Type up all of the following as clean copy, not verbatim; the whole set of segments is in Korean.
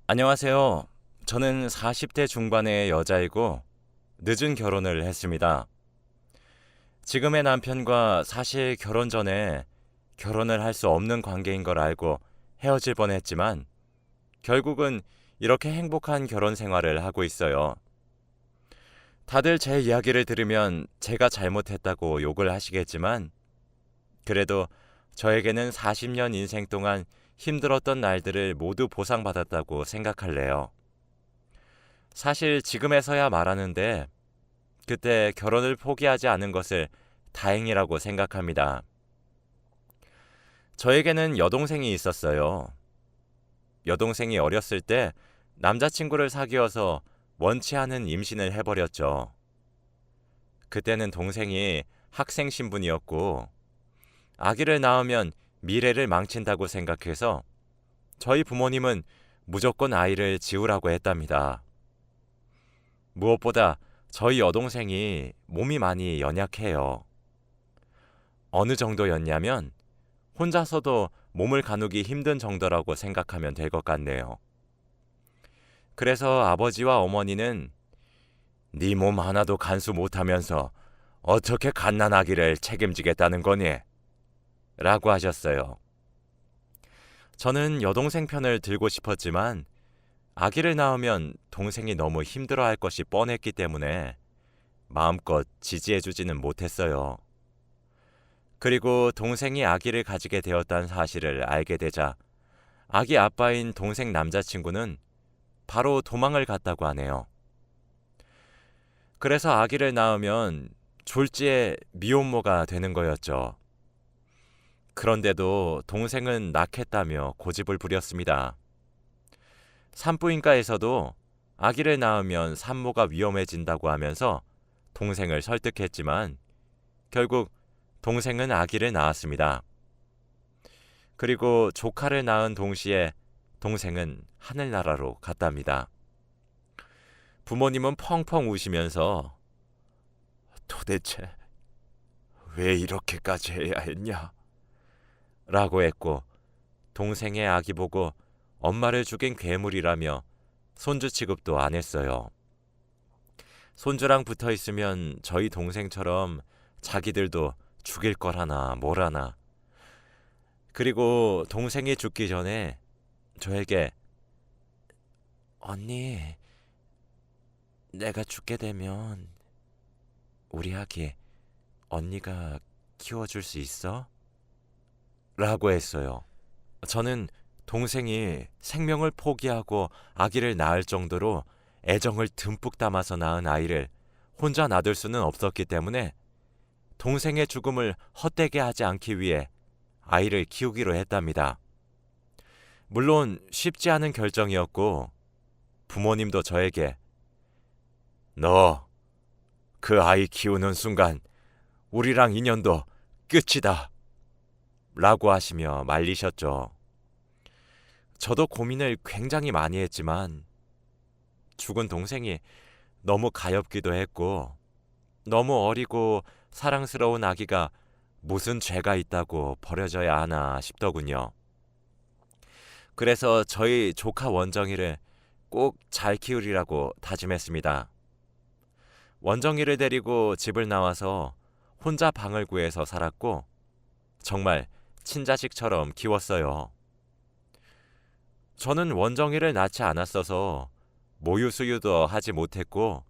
안녕하세요. 저는 40대 중반의 여자이고 늦은 결혼을 했습니다. 지금의 남편과 사실 결혼 전에 결혼을 할 수 없는 관계인 걸 알고 헤어질 뻔했지만 결국은 이렇게 행복한 결혼 생활을 하고 있어요. 다들 제 이야기를 들으면 제가 잘못했다고 욕을 하시겠지만 그래도 저에게는 40년 인생 동안 힘들었던 날들을 모두 보상받았다고 생각할래요. 사실 지금에서야 말하는데 그때 결혼을 포기하지 않은 것을 다행이라고 생각합니다. 저에게는 여동생이 있었어요. 여동생이 어렸을 때 남자친구를 사귀어서 원치 않은 임신을 해버렸죠. 그때는 동생이 학생 신분이었고 아기를 낳으면 미래를 망친다고 생각해서 저희 부모님은 무조건 아이를 지우라고 했답니다. 무엇보다 저희 여동생이 몸이 많이 연약해요. 어느 정도였냐면 혼자서도 몸을 가누기 힘든 정도라고 생각하면 될 것 같네요. 그래서 아버지와 어머니는 네 몸 하나도 간수 못하면서 어떻게 갓난아기를 책임지겠다는 거니? 라고 하셨어요. 저는 여동생 편을 들고 싶었지만 아기를 낳으면 동생이 너무 힘들어할 것이 뻔했기 때문에 마음껏 지지해주지는 못했어요. 그리고 동생이 아기를 가지게 되었다는 사실을 알게 되자 아기 아빠인 동생 남자친구는 바로 도망을 갔다고 하네요. 그래서 아기를 낳으면 졸지에 미혼모가 되는 거였죠. 그런데도 동생은 낳겠다며 고집을 부렸습니다. 산부인과에서도 아기를 낳으면 산모가 위험해진다고 하면서 동생을 설득했지만 결국 동생은 아기를 낳았습니다. 그리고 조카를 낳은 동시에 동생은 하늘나라로 갔답니다. 부모님은 펑펑 우시면서 도대체 왜 이렇게까지 해야 했냐? 라고 했고 동생의 아기 보고 엄마를 죽인 괴물이라며 손주 취급도 안 했어요. 손주랑 붙어 있으면 저희 동생처럼 자기들도 죽일 거라나 뭐라나. 그리고 동생이 죽기 전에 저에게 언니, 내가 죽게 되면 우리 아기 언니가 키워줄 수 있어? 라고 했어요. 저는 동생이 생명을 포기하고 아기를 낳을 정도로 애정을 듬뿍 담아서 낳은 아이를 혼자 놔둘 수는 없었기 때문에 동생의 죽음을 헛되게 하지 않기 위해 아이를 키우기로 했답니다. 물론 쉽지 않은 결정이었고 부모님도 저에게 너 그 아이 키우는 순간 우리랑 인연도 끝이다 라고 하시며 말리셨죠. 저도 고민을 굉장히 많이 했지만 죽은 동생이 너무 가엾기도 했고 너무 어리고 사랑스러운 아기가 무슨 죄가 있다고 버려져야 하나 싶더군요. 그래서 저희 조카 원정이를 꼭 잘 키우리라고 다짐했습니다. 원정이를 데리고 집을 나와서 혼자 방을 구해서 살았고 정말 친자식처럼 키웠어요. 저는 원정이를 낳지 않았어서 모유 수유도 하지 못했고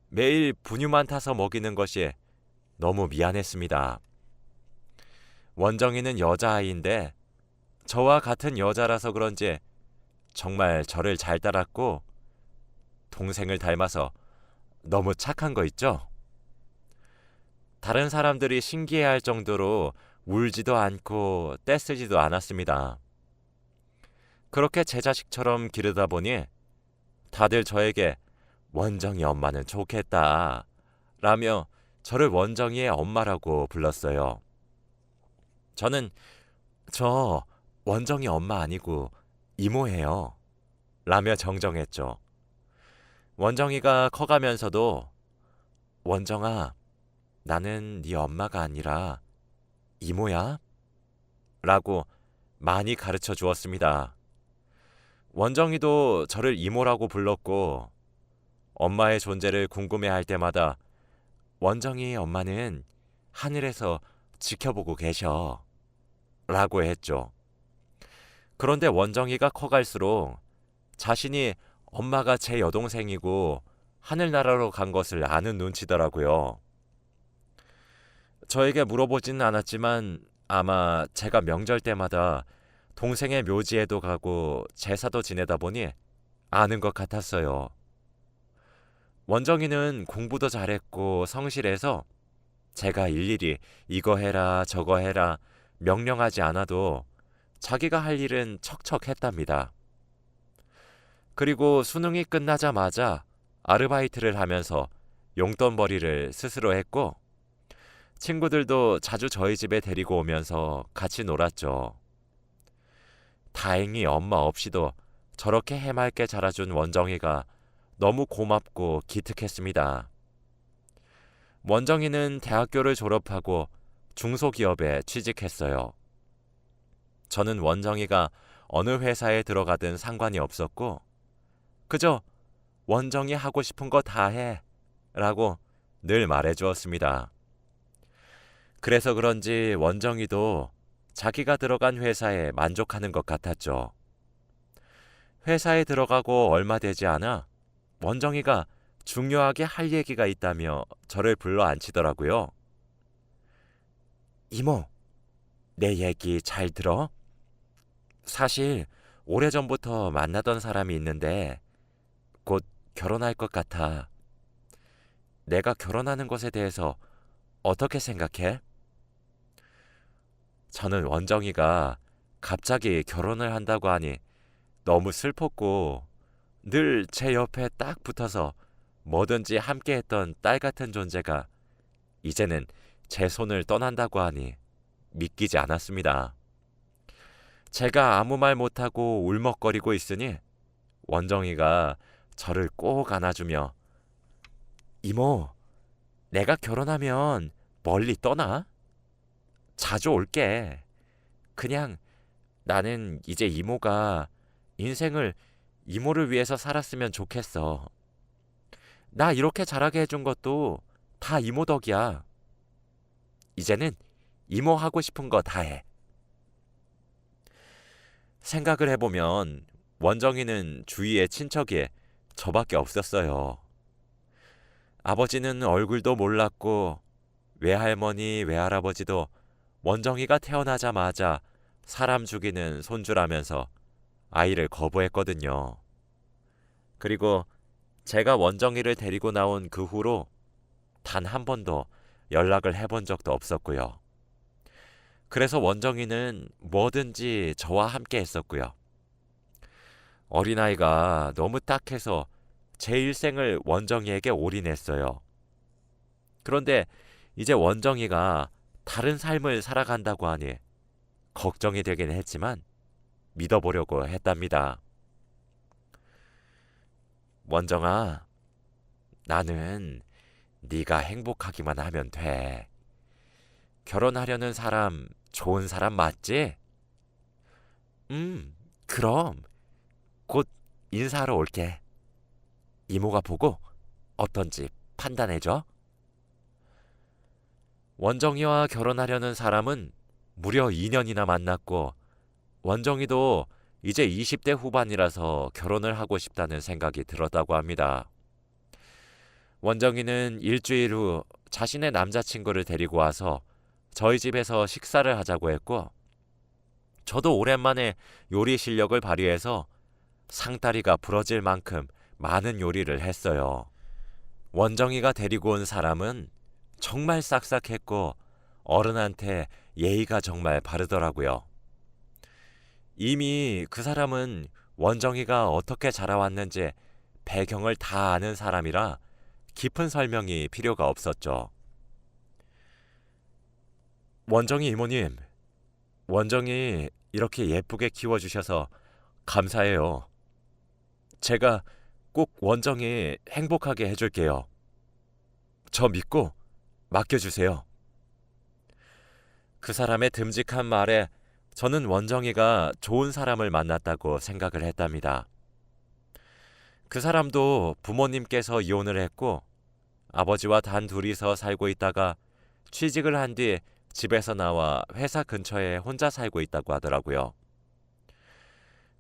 매일 분유만 타서 먹이는 것이 너무 미안했습니다. 원정이는 여자아이인데 저와 같은 여자라서 그런지 정말 저를 잘 따랐고 동생을 닮아서 너무 착한 거 있죠? 다른 사람들이 신기해할 정도로 울지도 않고 떼쓰지도 않았습니다. 그렇게 제 자식처럼 기르다 보니 다들 저에게 원정이 엄마는 좋겠다 라며 저를 원정이의 엄마라고 불렀어요. 저는 저 원정이 엄마 아니고 이모예요 라며 정정했죠. 원정이가 커가면서도 원정아, 나는 네 엄마가 아니라 이모야 라고 많이 가르쳐 주었습니다. 원정이도 저를 이모라고 불렀고 엄마의 존재를 궁금해할 때마다 원정이 엄마는 하늘에서 지켜보고 계셔 라고 했죠. 그런데 원정이가 커갈수록 자신이 엄마가 제 여동생이고 하늘나라로 간 것을 아는 눈치더라고요. 저에게 물어보지는 않았지만 아마 제가 명절 때마다 동생의 묘지에도 가고 제사도 지내다 보니 아는 것 같았어요. 원정이는 공부도 잘했고 성실해서 제가 일일이 이거 해라 저거 해라 명령하지 않아도 자기가 할 일은 척척 했답니다. 그리고 수능이 끝나자마자 아르바이트를 하면서 용돈벌이를 스스로 했고 친구들도 자주 저희 집에 데리고 오면서 같이 놀았죠. 다행히 엄마 없이도 저렇게 해맑게 자라준 원정이가 너무 고맙고 기특했습니다. 원정이는 대학교를 졸업하고 중소기업에 취직했어요. 저는 원정이가 어느 회사에 들어가든 상관이 없었고 그저 원정이 하고 싶은 거 다 해 라고 늘 말해주었습니다. 그래서 그런지 원정이도 자기가 들어간 회사에 만족하는 것 같았죠. 회사에 들어가고 얼마 되지 않아 원정이가 중요하게 할 얘기가 있다며 저를 불러 앉히더라고요. 이모, 내 얘기 잘 들어? 사실 오래전부터 만나던 사람이 있는데 곧 결혼할 것 같아. 내가 결혼하는 것에 대해서 어떻게 생각해? 저는 원정이가 갑자기 결혼을 한다고 하니 너무 슬펐고 늘 제 옆에 딱 붙어서 뭐든지 함께했던 딸 같은 존재가 이제는 제 손을 떠난다고 하니 믿기지 않았습니다. 제가 아무 말 못하고 울먹거리고 있으니 원정이가 저를 꼭 안아주며 이모, 내가 결혼하면 멀리 떠나? 자주 올게. 그냥 나는 이제 이모가 인생을 이모를 위해서 살았으면 좋겠어. 나 이렇게 자라게 해준 것도 다 이모 덕이야. 이제는 이모 하고 싶은 거 다 해. 생각을 해보면 원정이는 주위에 친척이 저밖에 없었어요. 아버지는 얼굴도 몰랐고 외할머니, 외할아버지도 원정이가 태어나자마자 사람 죽이는 손주라면서 아이를 거부했거든요. 그리고 제가 원정이를 데리고 나온 그 후로 단 한 번도 연락을 해본 적도 없었고요. 그래서 원정이는 뭐든지 저와 함께 했었고요. 어린아이가 너무 딱해서 제 일생을 원정이에게 올인했어요. 그런데 이제 원정이가 다른 삶을 살아간다고 하니 걱정이 되긴 했지만 믿어보려고 했답니다. 원정아, 나는 네가 행복하기만 하면 돼. 결혼하려는 사람 좋은 사람 맞지? 그럼 곧 인사하러 올게. 이모가 보고 어떤지 판단해줘. 원정이와 결혼하려는 사람은 무려 2년이나 만났고 원정이도 이제 20대 후반이라서 결혼을 하고 싶다는 생각이 들었다고 합니다. 원정이는 일주일 후 자신의 남자친구를 데리고 와서 저희 집에서 식사를 하자고 했고 저도 오랜만에 요리 실력을 발휘해서 상다리가 부러질 만큼 많은 요리를 했어요. 원정이가 데리고 온 사람은 정말 싹싹했고 어른한테 예의가 정말 바르더라고요. 이미 그 사람은 원정이가 어떻게 자라왔는지 배경을 다 아는 사람이라 깊은 설명이 필요가 없었죠. 원정이 이모님, 원정이 이렇게 예쁘게 키워주셔서 감사해요. 제가 꼭 원정이 행복하게 해줄게요. 저 믿고 맡겨주세요. 그 사람의 듬직한 말에 저는 원정이가 좋은 사람을 만났다고 생각을 했답니다. 그 사람도 부모님께서 이혼을 했고 아버지와 단 둘이서 살고 있다가 취직을 한 뒤 집에서 나와 회사 근처에 혼자 살고 있다고 하더라고요.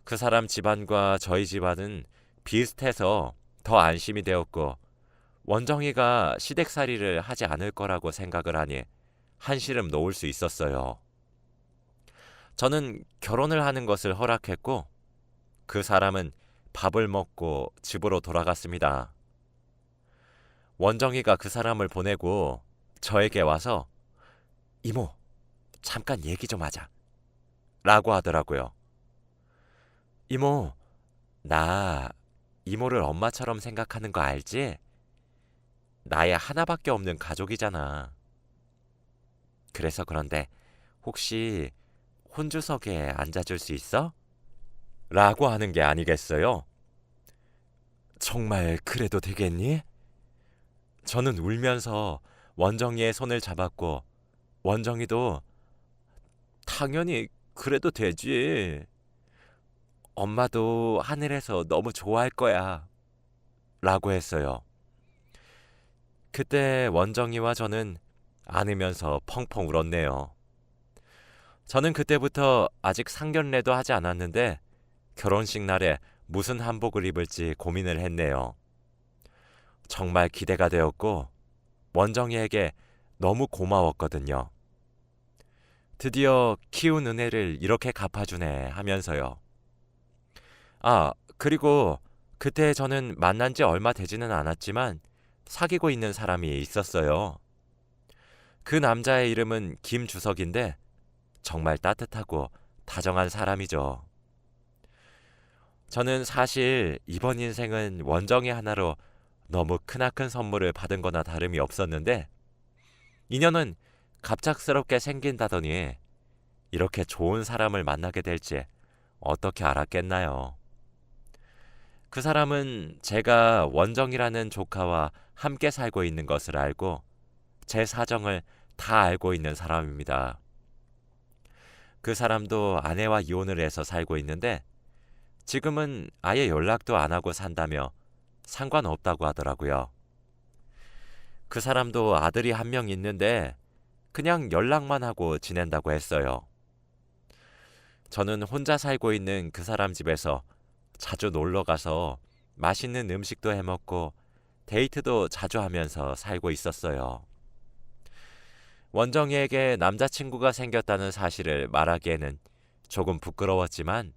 그 사람 집안과 저희 집안은 비슷해서 더 안심이 되었고 원정이가 시댁살이를 하지 않을 거라고 생각을 하니 한시름 놓을 수 있었어요. 저는 결혼을 하는 것을 허락했고 그 사람은 밥을 먹고 집으로 돌아갔습니다. 원정이가 그 사람을 보내고 저에게 와서 이모, 잠깐 얘기 좀 하자 라고 하더라고요. 이모, 나 이모를 엄마처럼 생각하는 거 알지? 나의 하나밖에 없는 가족이잖아. 그래서 그런데 혹시 혼주석에 앉아줄 수 있어? 라고 하는 게 아니겠어요? 정말 그래도 되겠니? 저는 울면서 원정이의 손을 잡았고 원정이도 당연히 그래도 되지. 엄마도 하늘에서 너무 좋아할 거야. 라고 했어요. 그때 원정이와 저는 안으면서 펑펑 울었네요. 저는 그때부터 아직 상견례도 하지 않았는데 결혼식 날에 무슨 한복을 입을지 고민을 했네요. 정말 기대가 되었고 원정이에게 너무 고마웠거든요. 드디어 키운 은혜를 이렇게 갚아주네 하면서요. 아, 그리고 그때 저는 만난 지 얼마 되지는 않았지만 사귀고 있는 사람이 있었어요. 그 남자의 이름은 김주석인데 정말 따뜻하고 다정한 사람이죠. 저는 사실 이번 인생은 원정이 하나로 너무 크나큰 선물을 받은 거나 다름이 없었는데 인연은 갑작스럽게 생긴다더니 이렇게 좋은 사람을 만나게 될지 어떻게 알았겠나요? 그 사람은 제가 원정이라는 조카와 함께 살고 있는 것을 알고 제 사정을 다 알고 있는 사람입니다. 그 사람도 아내와 이혼을 해서 살고 있는데 지금은 아예 연락도 안 하고 산다며 상관없다고 하더라고요. 그 사람도 아들이 한 명 있는데 그냥 연락만 하고 지낸다고 했어요. 저는 혼자 살고 있는 그 사람 집에서 자주 놀러 가서 맛있는 음식도 해 먹고 데이트도 자주 하면서 살고 있었어요. 원정이에게 남자친구가 생겼다는 사실을 말하기에는 조금 부끄러웠지만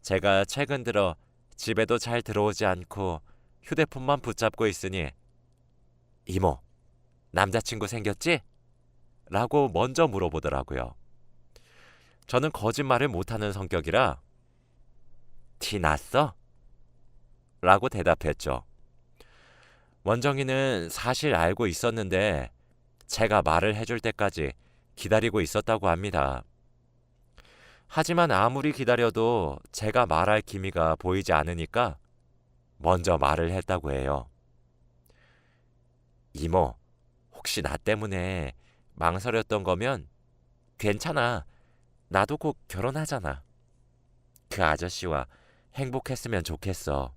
제가 최근 들어 집에도 잘 들어오지 않고 휴대폰만 붙잡고 있으니 이모, 남자친구 생겼지? 라고 먼저 물어보더라고요. 저는 거짓말을 못하는 성격이라 티 났어? 라고 대답했죠. 원정이는 사실 알고 있었는데 제가 말을 해줄 때까지 기다리고 있었다고 합니다. 하지만 아무리 기다려도 제가 말할 기미가 보이지 않으니까 먼저 말을 했다고 해요. 이모, 혹시 나 때문에 망설였던 거면 괜찮아. 나도 곧 결혼하잖아. 그 아저씨와 행복했으면 좋겠어.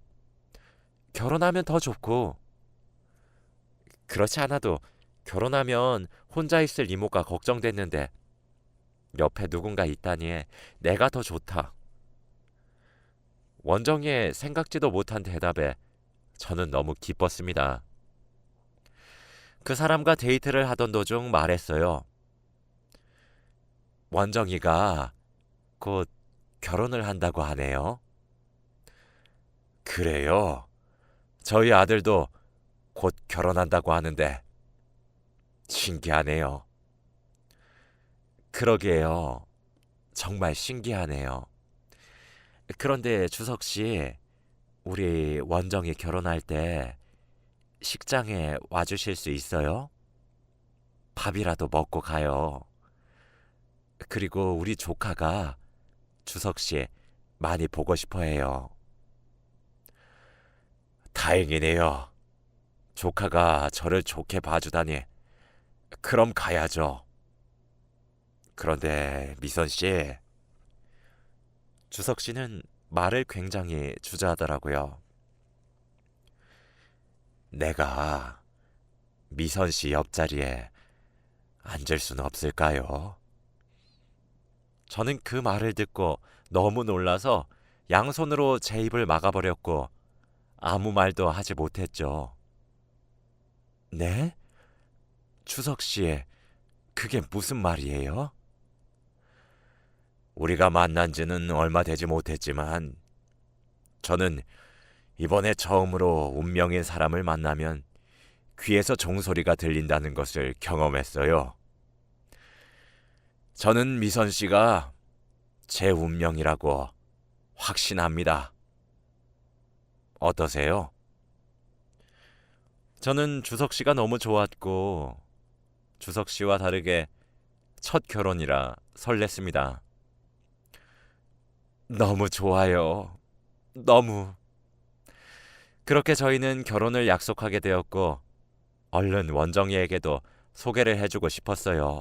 결혼하면 더 좋고 그렇지 않아도 결혼하면 혼자 있을 이모가 걱정됐는데 옆에 누군가 있다니 내가 더 좋다. 원정이의 생각지도 못한 대답에 저는 너무 기뻤습니다. 그 사람과 데이트를 하던 도중 말했어요. 원정이가 곧 결혼을 한다고 하네요. 그래요? 저희 아들도 곧 결혼한다고 하는데 신기하네요. 그러게요. 정말 신기하네요. 그런데 주석 씨, 우리 원정이 결혼할 때 식장에 와주실 수 있어요? 밥이라도 먹고 가요. 그리고 우리 조카가 주석 씨 많이 보고 싶어 해요. 다행이네요. 조카가 저를 좋게 봐주다니. 그럼 가야죠. 그런데 미선 씨, 주석 씨는 말을 굉장히 주저하더라고요. 내가 미선 씨 옆자리에 앉을 수는 없을까요? 저는 그 말을 듣고 너무 놀라서 양손으로 제 입을 막아버렸고 아무 말도 하지 못했죠. 네? 주석 씨, 그게 무슨 말이에요? 우리가 만난 지는 얼마 되지 못했지만 저는 이번에 처음으로 운명인 사람을 만나면 귀에서 종소리가 들린다는 것을 경험했어요. 저는 미선 씨가 제 운명이라고 확신합니다. 어떠세요? 저는 주석 씨가 너무 좋았고 주석 씨와 다르게 첫 결혼이라 설렜습니다. 너무 좋아요. 너무. 그렇게 저희는 결혼을 약속하게 되었고 얼른 원정이에게도 소개를 해주고 싶었어요.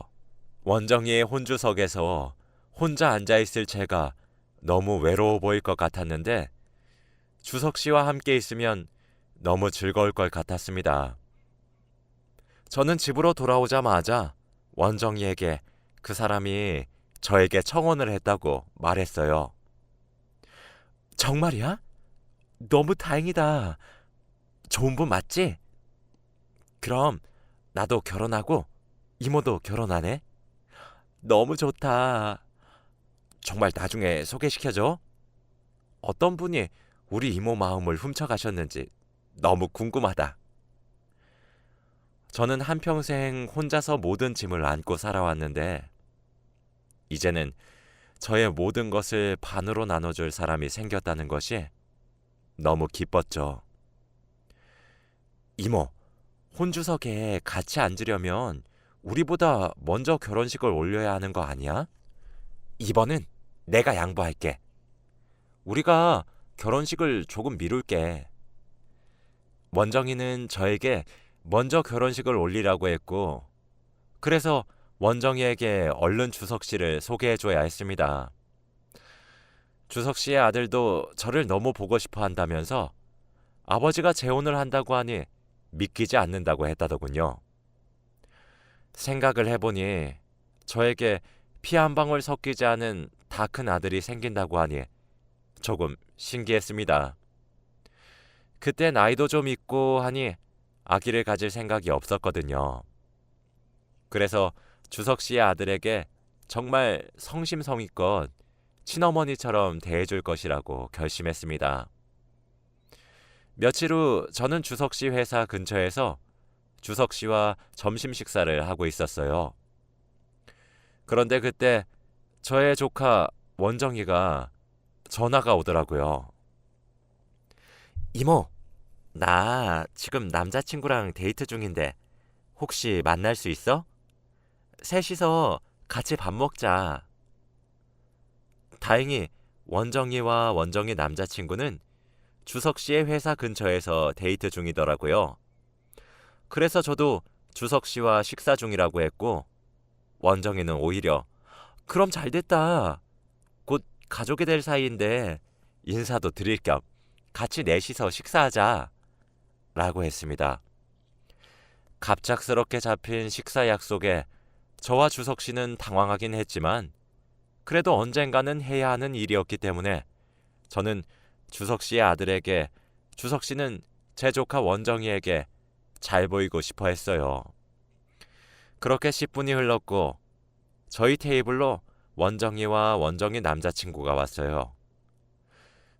원정이의 혼주석에서 혼자 앉아있을 제가 너무 외로워 보일 것 같았는데 주석 씨와 함께 있으면 너무 즐거울 것 같았습니다. 저는 집으로 돌아오자마자 원정이에게 그 사람이 저에게 청혼을 했다고 말했어요. 정말이야? 너무 다행이다. 좋은 분 맞지? 그럼 나도 결혼하고 이모도 결혼하네. 너무 좋다. 정말 나중에 소개시켜줘. 어떤 분이 우리 이모 마음을 훔쳐가셨는지 너무 궁금하다. 저는 한평생 혼자서 모든 짐을 안고 살아왔는데 이제는 저의 모든 것을 반으로 나눠줄 사람이 생겼다는 것이 너무 기뻤죠. 이모, 혼주석에 같이 앉으려면 우리보다 먼저 결혼식을 올려야 하는 거 아니야? 이번은 내가 양보할게. 우리가 결혼식을 조금 미룰게. 원정이는 저에게 먼저 결혼식을 올리라고 했고 그래서 원정이에게 얼른 주석 씨를 소개해줘야 했습니다. 주석 씨의 아들도 저를 너무 보고 싶어 한다면서 아버지가 재혼을 한다고 하니 믿기지 않는다고 했다더군요. 생각을 해보니 저에게 피 한 방울 섞이지 않은 다 큰 아들이 생긴다고 하니 조금 신기했습니다. 그때 나이도 좀 있고 하니 아기를 가질 생각이 없었거든요. 그래서 주석 씨의 아들에게 정말 성심성의껏 친어머니처럼 대해줄 것이라고 결심했습니다. 며칠 후 저는 주석 씨 회사 근처에서 주석 씨와 점심 식사를 하고 있었어요. 그런데 그때 저의 조카 원정이가 전화가 오더라고요. 이모, 나 지금 남자친구랑 데이트 중인데 혹시 만날 수 있어? 셋이서 같이 밥 먹자. 다행히 원정이와 원정이 남자친구는 주석 씨의 회사 근처에서 데이트 중이더라고요. 그래서 저도 주석 씨와 식사 중이라고 했고 원정이는 오히려 그럼 잘 됐다. 곧 가족이 될 사이인데 인사도 드릴 겸 같이 넷이서 식사하자. 라고 했습니다. 갑작스럽게 잡힌 식사 약속에 저와 주석 씨는 당황하긴 했지만 그래도 언젠가는 해야 하는 일이었기 때문에 저는 주석 씨의 아들에게 주석 씨는 제 조카 원정이에게 잘 보이고 싶어 했어요. 그렇게 10분이 흘렀고 저희 테이블로 원정이와 원정이 남자친구가 왔어요.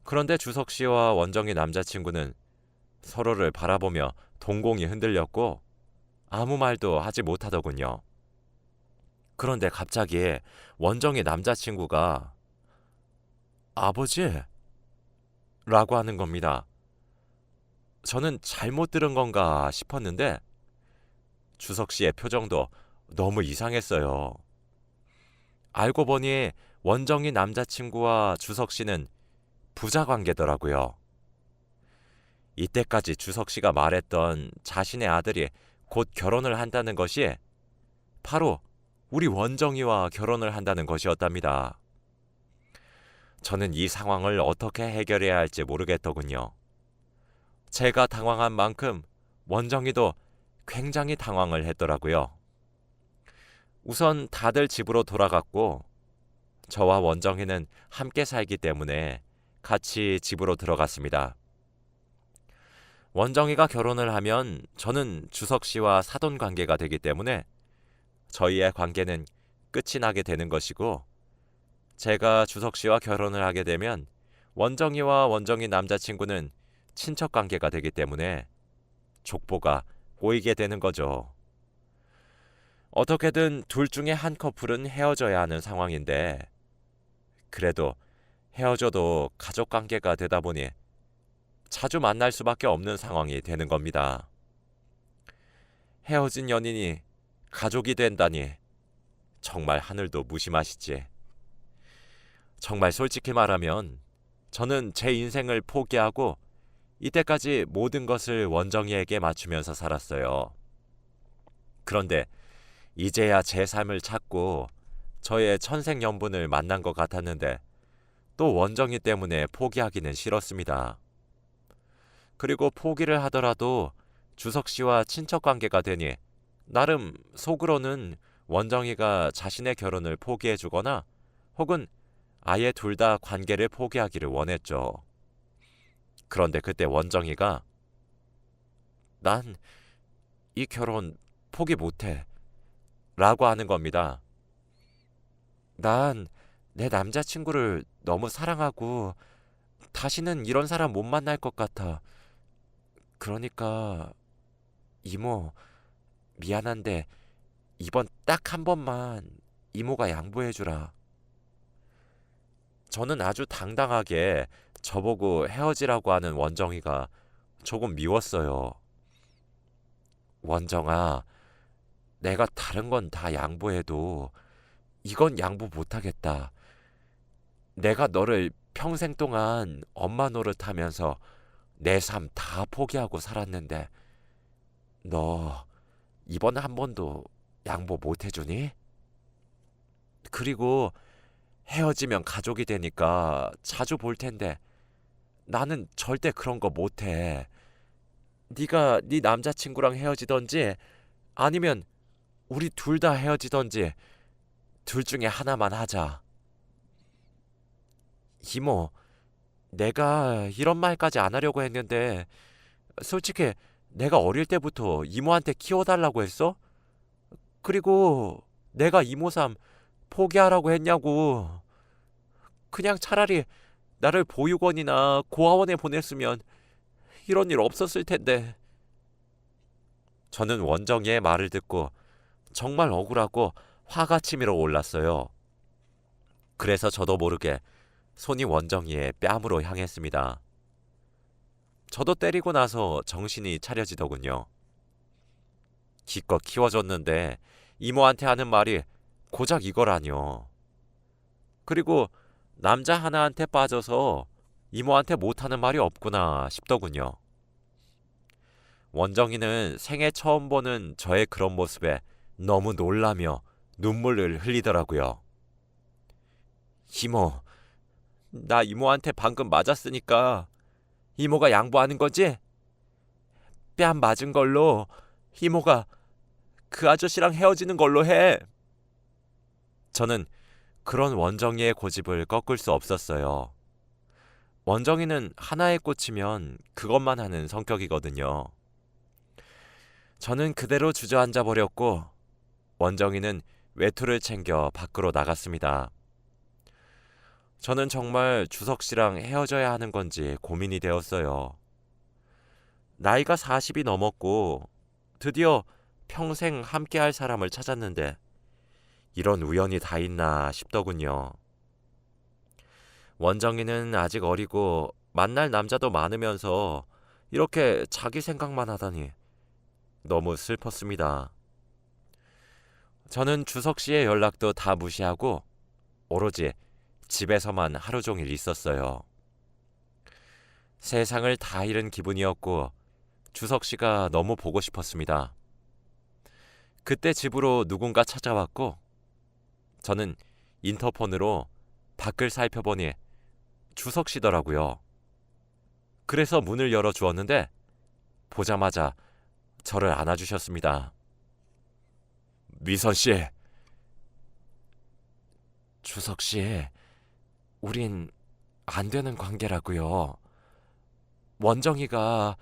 그런데 주석 씨와 원정이 남자친구는 서로를 바라보며 동공이 흔들렸고 아무 말도 하지 못하더군요. 그런데 갑자기 원정이 남자친구가 아버지? 라고 하는 겁니다. 저는 잘못 들은 건가 싶었는데 주석 씨의 표정도 너무 이상했어요. 알고 보니 원정이 남자친구와 주석 씨는 부자 관계더라고요. 이때까지 주석 씨가 말했던 자신의 아들이 곧 결혼을 한다는 것이 바로 우리 원정이와 결혼을 한다는 것이었답니다. 저는 이 상황을 어떻게 해결해야 할지 모르겠더군요. 제가 당황한 만큼 원정이도 굉장히 당황을 했더라고요. 우선 다들 집으로 돌아갔고 저와 원정이는 함께 살기 때문에 같이 집으로 들어갔습니다. 원정이가 결혼을 하면 저는 주석 씨와 사돈 관계가 되기 때문에 저희의 관계는 끝이 나게 되는 것이고, 제가 주석 씨와 결혼을 하게 되면 원정이와 원정이 남자친구는 친척 관계가 되기 때문에 족보가 꼬이게 되는 거죠. 어떻게든 둘 중에 한 커플은 헤어져야 하는 상황인데, 그래도 헤어져도 가족 관계가 되다 보니 자주 만날 수밖에 없는 상황이 되는 겁니다. 헤어진 연인이 가족이 된다니 정말 하늘도 무심하시지. 정말 솔직히 말하면 저는 제 인생을 포기하고 이때까지 모든 것을 원정이에게 맞추면서 살았어요. 그런데 이제야 제 삶을 찾고 저의 천생연분을 만난 것 같았는데 또 원정이 때문에 포기하기는 싫었습니다. 그리고 포기를 하더라도 주석 씨와 친척 관계가 되니 나름 속으로는 원정이가 자신의 결혼을 포기해주거나 혹은 아예 둘 다 관계를 포기하기를 원했죠. 그런데 그때 원정이가 난 이 결혼 포기 못해 라고 하는 겁니다. 난 내 남자친구를 너무 사랑하고 다시는 이런 사람 못 만날 것 같아. 그러니까 이모, 미안한데 이번 딱 한 번만 이모가 양보해주라. 저는 아주 당당하게 저보고 헤어지라고 하는 원정이가 조금 미웠어요. 원정아, 내가 다른 건 다 양보해도 이건 양보 못하겠다. 내가 너를 평생 동안 엄마 노릇하면서 내 삶 다 포기하고 살았는데 너 이번 한 번도 양보 못 해주니? 그리고 헤어지면 가족이 되니까 자주 볼 텐데 나는 절대 그런 거 못해. 네가 네 남자친구랑 헤어지던지 아니면 우리 둘 다 헤어지던지 둘 중에 하나만 하자. 이모, 내가 이런 말까지 안 하려고 했는데 솔직히 내가 어릴 때부터 이모한테 키워달라고 했어? 그리고 내가 이모 삶 포기하라고 했냐고. 그냥 차라리 나를 보육원이나 고아원에 보냈으면 이런 일 없었을 텐데. 저는 원정이의 말을 듣고 정말 억울하고 화가 치밀어 올랐어요. 그래서 저도 모르게 손이 원정이의 뺨으로 향했습니다. 저도 때리고 나서 정신이 차려지더군요. 기껏 키워줬는데 이모한테 하는 말이 고작 이거라뇨. 그리고 남자 하나한테 빠져서 이모한테 못하는 말이 없구나 싶더군요. 원정이는 생애 처음 보는 저의 그런 모습에 너무 놀라며 눈물을 흘리더라고요. 이모, 나 이모한테 방금 맞았으니까 이모가 양보하는 거지? 뺨 맞은 걸로 이모가 그 아저씨랑 헤어지는 걸로 해. 저는 그런 원정이의 고집을 꺾을 수 없었어요. 원정이는 하나에 꽂히면 그것만 하는 성격이거든요. 저는 그대로 주저앉아 버렸고 원정이는 외투를 챙겨 밖으로 나갔습니다. 저는 정말 주석 씨랑 헤어져야 하는 건지 고민이 되었어요. 나이가 40이 넘었고 드디어 평생 함께할 사람을 찾았는데 이런 우연이 다 있나 싶더군요. 원정이는 아직 어리고 만날 남자도 많으면서 이렇게 자기 생각만 하다니 너무 슬펐습니다. 저는 주석 씨의 연락도 다 무시하고 오로지 집에서만 하루 종일 있었어요. 세상을 다 잃은 기분이었고 주석 씨가 너무 보고 싶었습니다. 그때 집으로 누군가 찾아왔고 저는 인터폰으로 밖을 살펴보니 주석 씨더라고요. 그래서 문을 열어 주었는데 보자마자 저를 안아주셨습니다. 미선 씨, 주석 씨, 우린 안 되는 관계라고요. 원정이가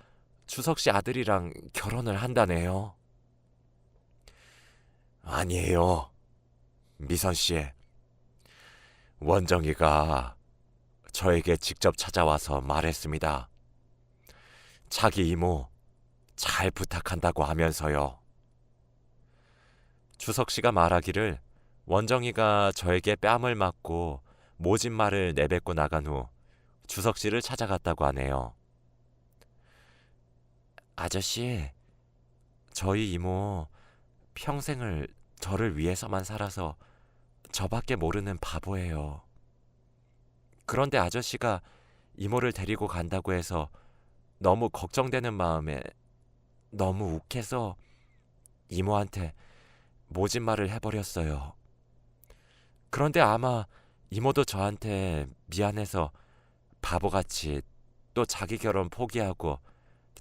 주석 씨 아들이랑 결혼을 한다네요. 아니에요, 미선 씨. 원정이가 저에게 직접 찾아와서 말했습니다. 자기 이모 잘 부탁한다고 하면서요. 주석 씨가 말하기를 원정이가 저에게 뺨을 맞고 모진 말을 내뱉고 나간 후 주석 씨를 찾아갔다고 하네요. 아저씨, 저희 이모 평생을 저를 위해서만 살아서 저밖에 모르는 바보예요. 그런데 아저씨가 이모를 데리고 간다고 해서 너무 걱정되는 마음에 너무 욱해서 이모한테 모진 말을 해버렸어요. 그런데 아마 이모도 저한테 미안해서 바보같이 또 자기 결혼 포기하고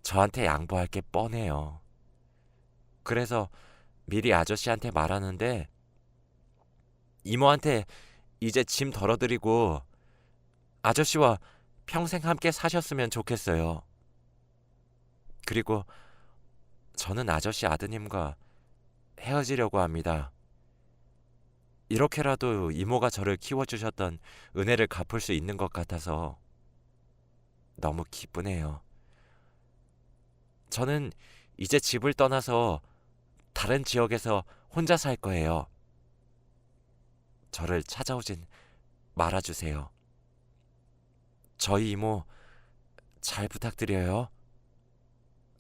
저한테 양보할 게 뻔해요. 그래서 미리 아저씨한테 말하는데 이모한테 이제 짐 덜어드리고 아저씨와 평생 함께 사셨으면 좋겠어요. 그리고 저는 아저씨 아드님과 헤어지려고 합니다. 이렇게라도 이모가 저를 키워주셨던 은혜를 갚을 수 있는 것 같아서 너무 기쁘네요. 저는 이제 집을 떠나서 다른 지역에서 혼자 살 거예요. 저를 찾아오진 말아주세요. 저희 이모 잘 부탁드려요.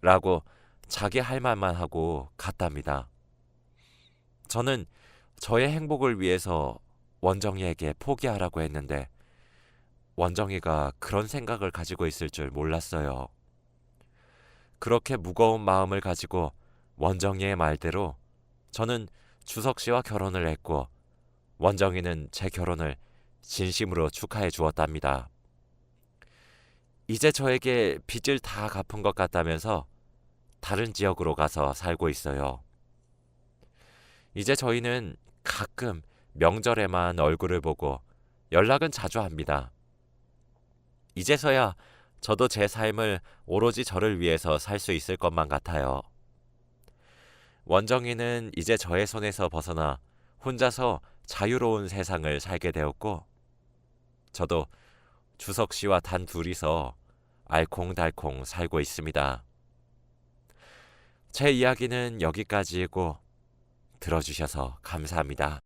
라고 자기 할 말만 하고 갔답니다. 저는 저의 행복을 위해서 원정이에게 포기하라고 했는데 원정이가 그런 생각을 가지고 있을 줄 몰랐어요. 그렇게 무거운 마음을 가지고 원정이의 말대로 저는 주석 씨와 결혼을 했고 원정이는 제 결혼을 진심으로 축하해 주었답니다. 이제 저에게 빚을 다 갚은 것 같다면서 다른 지역으로 가서 살고 있어요. 이제 저희는 가끔 명절에만 얼굴을 보고 연락은 자주 합니다. 이제서야 저도 제 삶을 오로지 저를 위해서 살 수 있을 것만 같아요. 원정이는 이제 저의 손에서 벗어나 혼자서 자유로운 세상을 살게 되었고 저도 주석 씨와 단 둘이서 알콩달콩 살고 있습니다. 제 이야기는 여기까지이고 들어주셔서 감사합니다.